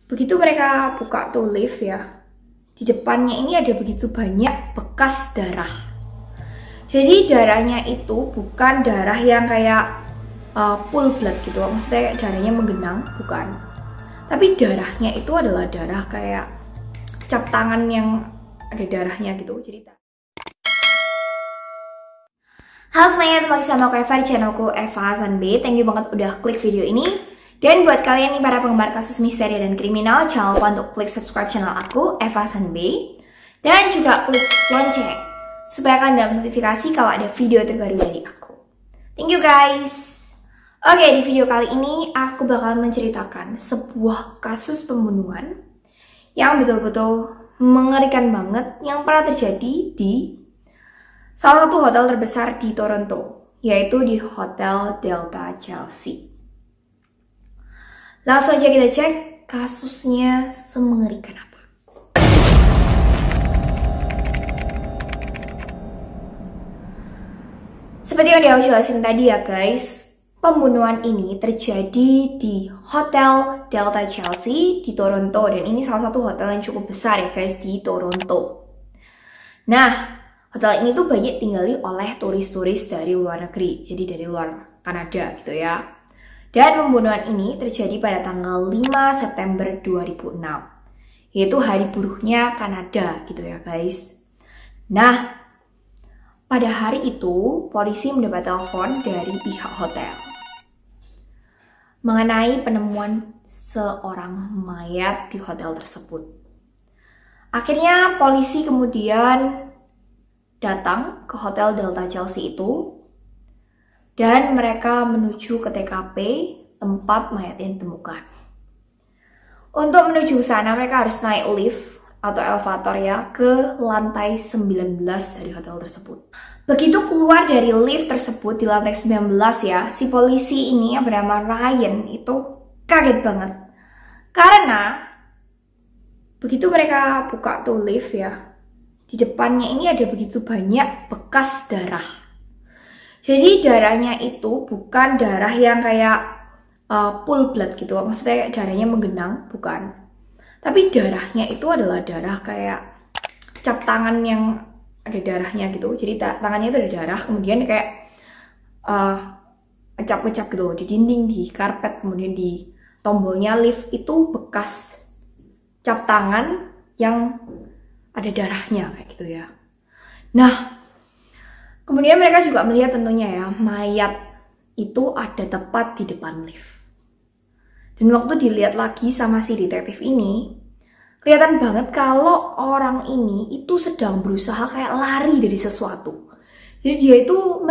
Begitu mereka buka tuh lift ya, di depannya ini ada begitu banyak bekas darah. Jadi darahnya itu bukan darah yang kayak pool blood gitu, maksudnya kayak darahnya menggenang, bukan. Tapi darahnya itu adalah darah kayak cap tangan yang ada darahnya gitu. Jadi halo semuanya, kembali sama aku Eva di channelku Eva Hasan B. Thank you banget udah klik video ini. Dan buat kalian nih para penggemar kasus misteri dan kriminal, jangan lupa untuk klik subscribe channel aku Eva Hasan B. Dan juga klik lonceng supaya kalian dapat notifikasi kalau ada video terbaru dari aku. Thank you guys. Oke, di video kali ini aku bakal menceritakan sebuah kasus pembunuhan yang betul-betul mengerikan banget yang pernah terjadi di salah satu hotel terbesar di Toronto, yaitu di Hotel Delta Chelsea. Langsung aja kita cek kasusnya semengerikan apa. Seperti yang aku jelasin tadi ya guys, pembunuhan ini terjadi di Hotel Delta Chelsea di Toronto, dan ini salah satu hotel yang cukup besar ya guys di Toronto. Nah, hotel ini tuh banyak tinggali oleh turis-turis dari luar negeri, jadi dari luar Kanada gitu ya. Dan pembunuhan ini terjadi pada tanggal 5 September 2006, yaitu hari buruhnya Kanada gitu ya guys. Nah, pada hari itu polisi mendapat telepon dari pihak hotel mengenai penemuan seorang mayat di hotel tersebut. Akhirnya polisi kemudian datang ke Hotel Delta Chelsea itu, dan mereka menuju ke TKP tempat mayat yang ditemukan. Untuk menuju ke sana mereka harus naik lift atau elevator ya ke lantai 19 dari hotel tersebut. Begitu keluar dari lift tersebut di lantai 19 ya, si polisi ini yang bernama Ryan itu kaget banget. Karena begitu mereka buka tuh lift ya, di depannya ini ada begitu banyak bekas darah. Jadi darahnya itu bukan darah yang kayak pool blood gitu, maksudnya darahnya menggenang, bukan. Tapi darahnya itu adalah darah kayak cap tangan yang ada darahnya gitu. Jadi tangannya itu ada darah, kemudian kayak ngecap-ngecap gitu di dinding, di karpet, kemudian di tombolnya lift itu bekas cap tangan yang ada darahnya kayak gitu ya. Nah, kemudian mereka juga melihat tentunya ya, mayat itu ada tepat di depan lift. Dan waktu dilihat lagi sama si detektif ini, kelihatan banget kalau orang ini itu sedang berusaha kayak lari dari sesuatu. Jadi dia itu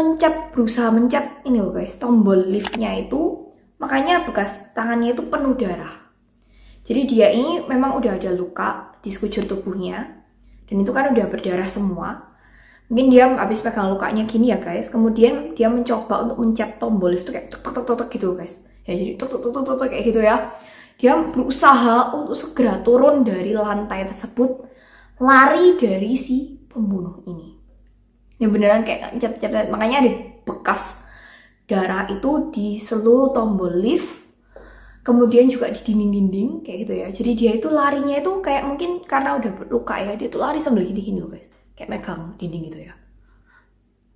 berusaha mencet ini loh guys, tombol liftnya itu, makanya bekas tangannya itu penuh darah. Jadi dia ini memang udah ada luka di sekujur tubuhnya, dan itu kan udah berdarah semua. Mungkin dia habis pegang lukanya gini ya guys, kemudian dia mencoba untuk mencet tombol lift itu kayak tuk gitu guys. Ya jadi tuk kayak gitu ya. Dia berusaha untuk segera turun dari lantai tersebut, lari dari si pembunuh ini. Yang beneran kayak mencet, makanya ada bekas darah itu di seluruh tombol lift, kemudian juga di dinding-dinding kayak gitu ya. Jadi dia itu larinya itu kayak mungkin karena udah luka ya, dia tuh lari sambil gini-gini loh guys. Kayak megang dinding gitu ya.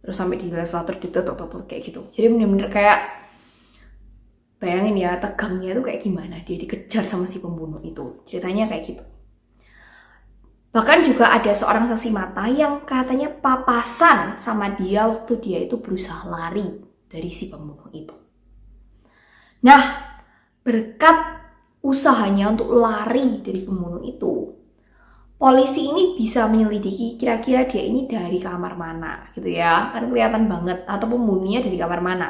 Terus sampai di elevator ditutup kayak gitu. Jadi bener-bener kayak bayangin ya tegangnya tuh kayak gimana dia dikejar sama si pembunuh itu. Ceritanya kayak gitu. Bahkan juga ada seorang saksi mata yang katanya papasan sama dia waktu dia itu berusaha lari dari si pembunuh itu. Nah, berkat usahanya untuk lari dari pembunuh itu, polisi ini bisa menyelidiki kira-kira dia ini dari kamar mana gitu ya. Kan kelihatan banget, atau pembunuhnya dari kamar mana.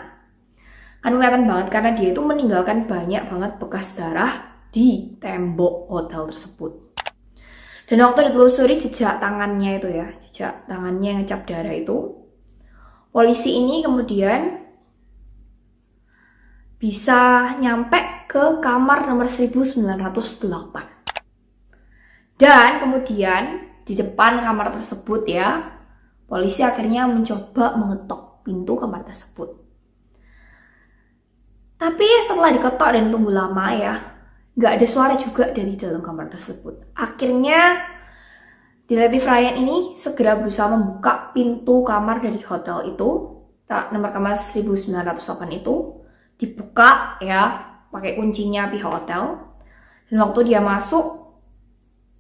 Kan kelihatan banget karena dia itu meninggalkan banyak banget bekas darah di tembok hotel tersebut. Dan waktu ditelusuri jejak tangannya itu ya, jejak tangannya yang ngecap darah itu, polisi ini kemudian bisa nyampe ke kamar nomor 1908. Dan kemudian di depan kamar tersebut ya, polisi akhirnya mencoba mengetok pintu kamar tersebut. Tapi setelah diketok dan tunggu lama ya, nggak ada suara juga dari dalam kamar tersebut. Akhirnya detektif Ryan ini segera berusaha membuka pintu kamar dari hotel itu, nomor kamar 1908 itu dibuka ya pakai kuncinya pihak hotel. Dan waktu dia masuk,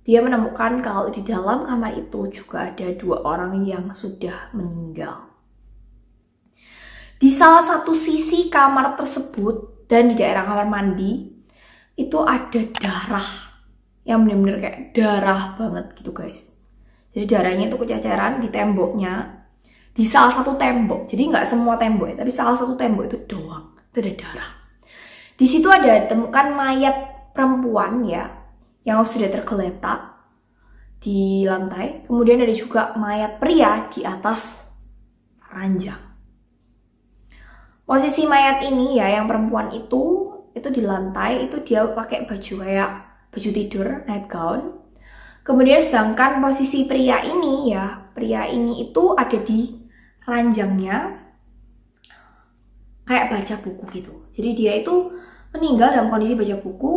dia menemukan kalau di dalam kamar itu juga ada 2 orang yang sudah meninggal. Di salah satu sisi kamar tersebut dan di daerah kamar mandi itu ada darah yang benar-benar kayak darah banget gitu guys. Jadi darahnya itu kececeran di temboknya, di salah satu tembok. Jadi nggak semua tembok ya, tapi salah satu tembok itu doang itu ada darah. Di situ ada temukan mayat perempuan ya yang sudah tergeletak di lantai. Kemudian ada juga mayat pria di atas ranjang. Posisi mayat ini ya yang perempuan itu di lantai, itu dia pakai baju kayak baju tidur, night gown. Kemudian sedangkan posisi pria ini itu ada di ranjangnya kayak baca buku gitu. Jadi dia itu meninggal dalam kondisi baca buku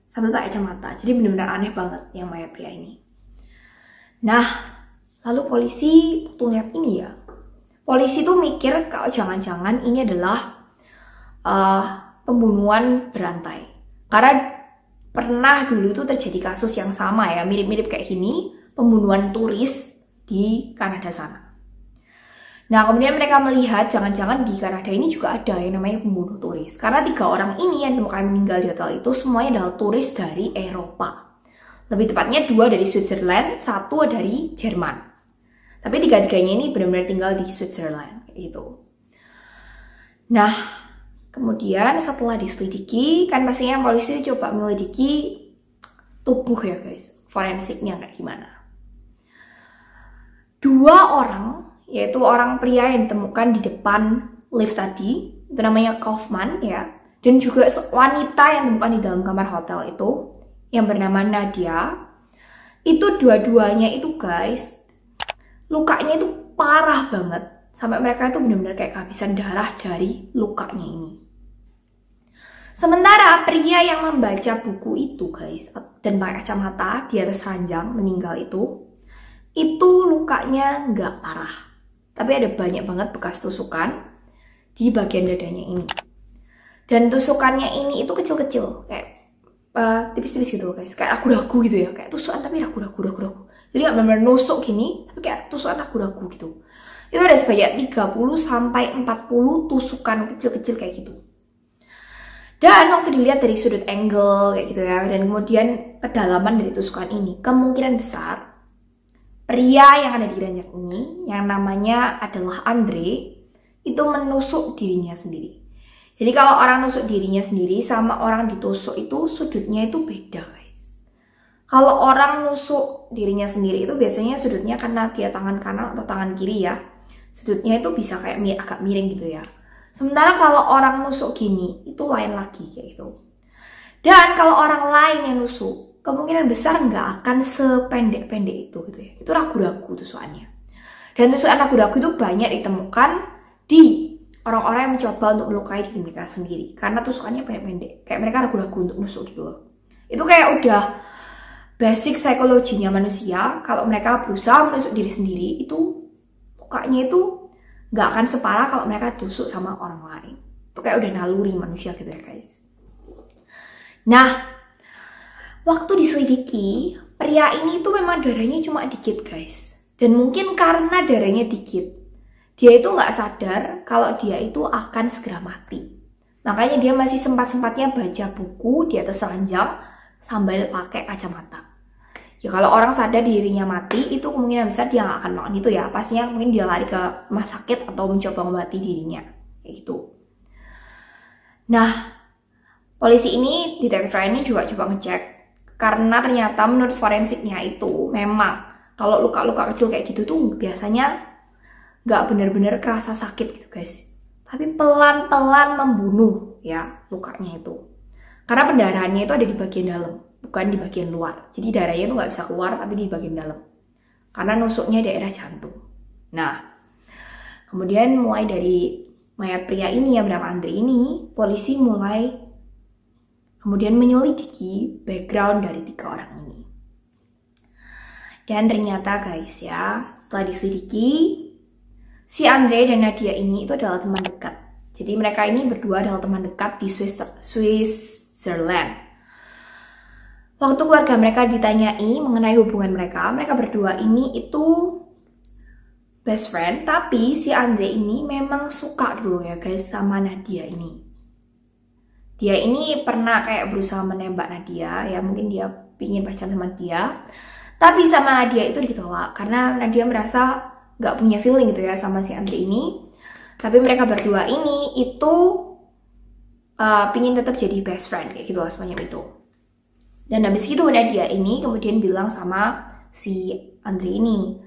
sambil pakai kacamata. Jadi benar-benar aneh banget yang mayat pria ini. Nah, lalu polisi waktu lihat ini ya, polisi tuh mikir kalau jangan-jangan ini adalah pembunuhan berantai. Karena pernah dulu tuh terjadi kasus yang sama ya, mirip-mirip kayak gini, pembunuhan turis di Kanada sana. Nah, kemudian mereka melihat jangan-jangan di Kanada ini juga ada yang namanya pembunuh turis. Karena 3 orang ini yang ditemukan meninggal di hotel itu semuanya adalah turis dari Eropa. Lebih tepatnya 2 dari Switzerland, 1 dari Jerman. Tapi 3-3-nya ini benar-benar tinggal di Switzerland gitu. Nah, kemudian setelah diselidiki, kan pastinya polisi coba menyelidiki tubuh ya guys, forensiknya kayak gimana. 2 orang, yaitu orang pria yang ditemukan di depan lift tadi, itu namanya Kaufman ya, dan juga wanita yang ditemukan di dalam kamar hotel itu, yang bernama Nadia, itu dua-duanya itu guys, lukanya itu parah banget, sampai mereka itu benar-benar kayak kehabisan darah dari lukanya ini. Sementara pria yang membaca buku itu guys, dan pakai kacamata di atas ranjang meninggal itu lukanya nggak parah. Tapi ada banyak banget bekas tusukan di bagian dadanya ini. Dan tusukannya ini itu kecil-kecil, kayak tipis-tipis gitu guys, kayak ragu-ragu gitu ya, kayak tusukan tapi ragu-ragu. Jadi nggak benar-benar nusuk gini, tapi kayak tusukan ragu-ragu gitu. Itu ada sebanyak 30-40 tusukan kecil-kecil kayak gitu. Dan waktu dilihat dari sudut angle kayak gitu ya, dan kemudian kedalaman dari tusukan ini, kemungkinan besar pria yang ada di ranjang ini, yang namanya adalah Andre, itu menusuk dirinya sendiri. Jadi kalau orang nusuk dirinya sendiri sama orang ditusuk itu sudutnya itu beda guys. Kalau orang nusuk dirinya sendiri itu biasanya sudutnya karena dia tangan kanan atau tangan kiri ya, sudutnya itu bisa kayak agak miring gitu ya. Sementara kalau orang nusuk gini itu lain lagi kayak gitu. Dan kalau orang lain yang nusuk, kemungkinan besar nggak akan sependek-pendek itu gitu ya. Itu ragu-ragu tusukannya. Dan tusukan ragu-ragu itu banyak ditemukan di orang-orang yang mencoba untuk melukai diri mereka sendiri. Karena tusukannya pendek-pendek. Kayak mereka ragu-ragu untuk nusuk gitu loh. Itu kayak udah basic psikologinya manusia. Kalau mereka berusaha menusuk diri sendiri, itu lukanya itu nggak akan separah kalau mereka tusuk sama orang lain. Itu kayak udah naluri manusia gitu ya guys. Nah, waktu diselidiki, pria ini tuh memang darahnya cuma dikit guys. Dan mungkin karena darahnya dikit, dia itu nggak sadar kalau dia itu akan segera mati. Makanya dia masih sempat-sempatnya baca buku di atas ranjang sambil pakai kacamata. Ya kalau orang sadar dirinya mati, itu kemungkinan besar dia nggak akan makan itu ya. Pastinya mungkin dia lari ke rumah sakit atau mencoba mengobati dirinya. Kayak gitu. Nah, polisi ini, detektif Ryan ini juga coba ngecek. Karena ternyata menurut forensiknya itu memang kalau luka-luka kecil kayak gitu tuh biasanya nggak benar-benar kerasa sakit gitu guys. Tapi pelan-pelan membunuh ya lukanya itu. Karena pendarahannya itu ada di bagian dalam, bukan di bagian luar. Jadi darahnya itu nggak bisa keluar tapi di bagian dalam. Karena nusuknya daerah jantung. Nah, kemudian mulai dari mayat pria ini yang bernama Andre ini, polisi mulai kemudian menyelidiki background dari 3 orang ini. Dan ternyata guys ya, setelah diselidiki, si Andre dan Nadia ini itu adalah teman dekat. Jadi mereka ini berdua adalah teman dekat di Switzerland. Waktu keluarga mereka ditanyai mengenai hubungan mereka berdua ini itu best friend, tapi si Andre ini memang suka gitu ya guys sama Nadia ini. Dia ini pernah kayak berusaha menembak Nadia, ya mungkin dia pingin pacaran sama dia. Tapi sama Nadia itu ditolak karena Nadia merasa gak punya feeling gitu ya sama si Andre ini. Tapi mereka berdua ini itu pingin tetap jadi best friend kayak gitu lah semacam itu. Dan habis itu Nadia ini kemudian bilang sama si Andre ini,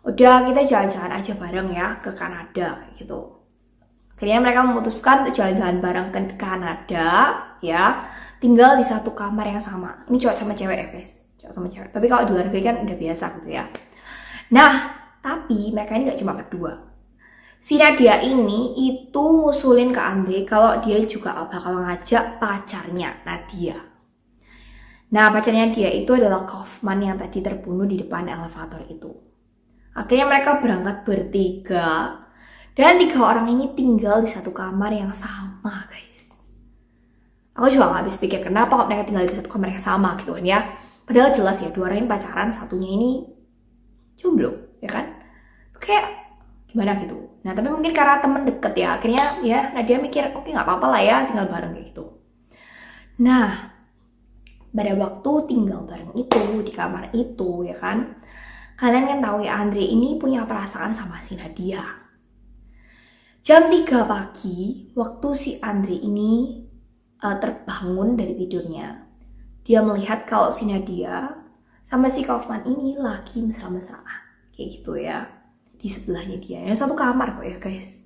udah kita jalan-jalan aja bareng ya ke Kanada kayak gitu. Akhirnya mereka memutuskan untuk jalan-jalan bareng ke Kanada ya, tinggal di satu kamar yang sama. Ini cowok sama cewek ya guys. Sama cewek. Tapi kalau di luar negeri kan udah biasa gitu ya. Nah, tapi mereka ini gak cuma berdua. Si Nadia ini itu ngusulin ke Andre kalau dia juga bakal ngajak pacarnya Nadia. Nah, pacarnya dia itu adalah Kaufman yang tadi terbunuh di depan elevator itu. Akhirnya mereka berangkat bertiga. Dan 3 orang ini tinggal di satu kamar yang sama guys. Aku juga gak habis pikir kenapa kok mereka tinggal di satu kamar yang sama gitu kan ya. Padahal jelas ya, 2 orang ini pacaran, satunya ini jomblo, ya kan? Kayak gimana gitu. Nah, tapi mungkin karena temen deket ya, akhirnya ya Nadia mikir, oke gak apa-apa lah ya, tinggal bareng kayak gitu. Nah, pada waktu tinggal bareng itu, di kamar itu, ya kan? Kalian kan tahu ya, Andre ini punya perasaan sama si Nadia. Jam 3 pagi, waktu si Andre ini terbangun dari tidurnya, dia melihat kalau si Nadia sama si Kaufman ini lagi mesra-mesraan. Kayak gitu ya. Di sebelahnya dia. Yang satu kamar kok ya guys.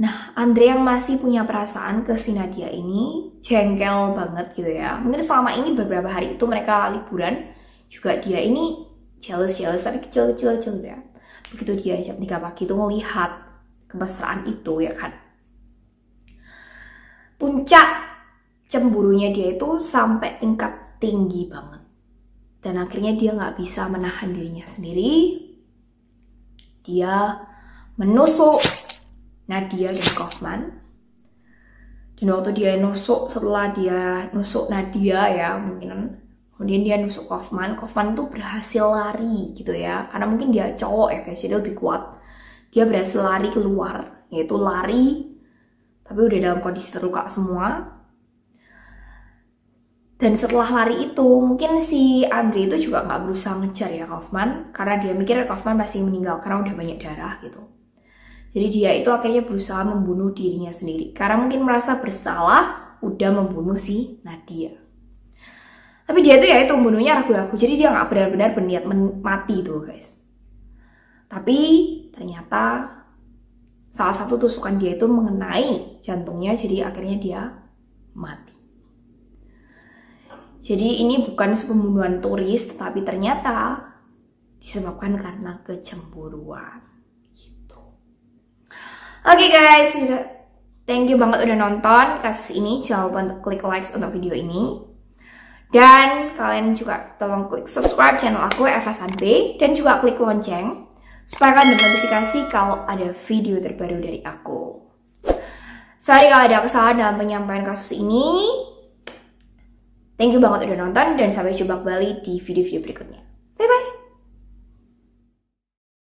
Nah, Andre yang masih punya perasaan ke si Nadia ini jengkel banget gitu ya. Mungkin selama ini beberapa hari itu mereka liburan. Juga dia ini jealous tapi kecil-kecil gitu ya. Begitu dia jam 3 pagi itu melihat kemesraan itu ya kan. Puncak cemburunya dia itu sampai tingkat tinggi banget. Dan akhirnya dia nggak bisa menahan dirinya sendiri. Dia menusuk Nadia dan Kaufman. Dan waktu dia nusuk, setelah dia nusuk Nadia ya, kemudian dia nusuk Kaufman. Kaufman tuh berhasil lari gitu ya. Karena mungkin dia cowok ya guys, jadi lebih kuat. Dia berhasil lari keluar, yaitu lari tapi udah dalam kondisi terluka semua. Dan setelah lari itu, mungkin si Andre itu juga nggak berusaha ngejar ya Kaufman, karena dia mikir Kaufman masih meninggal karena udah banyak darah gitu. Jadi dia itu akhirnya berusaha membunuh dirinya sendiri, karena mungkin merasa bersalah udah membunuh si Nadia. Tapi dia itu ya itu membunuhnya ragu-ragu, jadi dia nggak benar-benar berniat mati tuh guys. Tapi ternyata salah satu tusukan dia itu mengenai jantungnya, jadi akhirnya dia mati. Jadi ini bukan pembunuhan turis, tetapi ternyata disebabkan karena kecemburuan. Gitu. Oke guys, thank you banget udah nonton kasus ini. Jangan lupa untuk klik like untuk video ini. Dan kalian juga tolong klik subscribe channel aku Eva Sanbe, dan juga klik lonceng supaya kalian dapat notifikasi kalau ada video terbaru dari aku. Sorry kalau ada kesalahan dalam penyampaian kasus ini. Thank you banget udah nonton, dan sampai jumpa kembali di video-video berikutnya.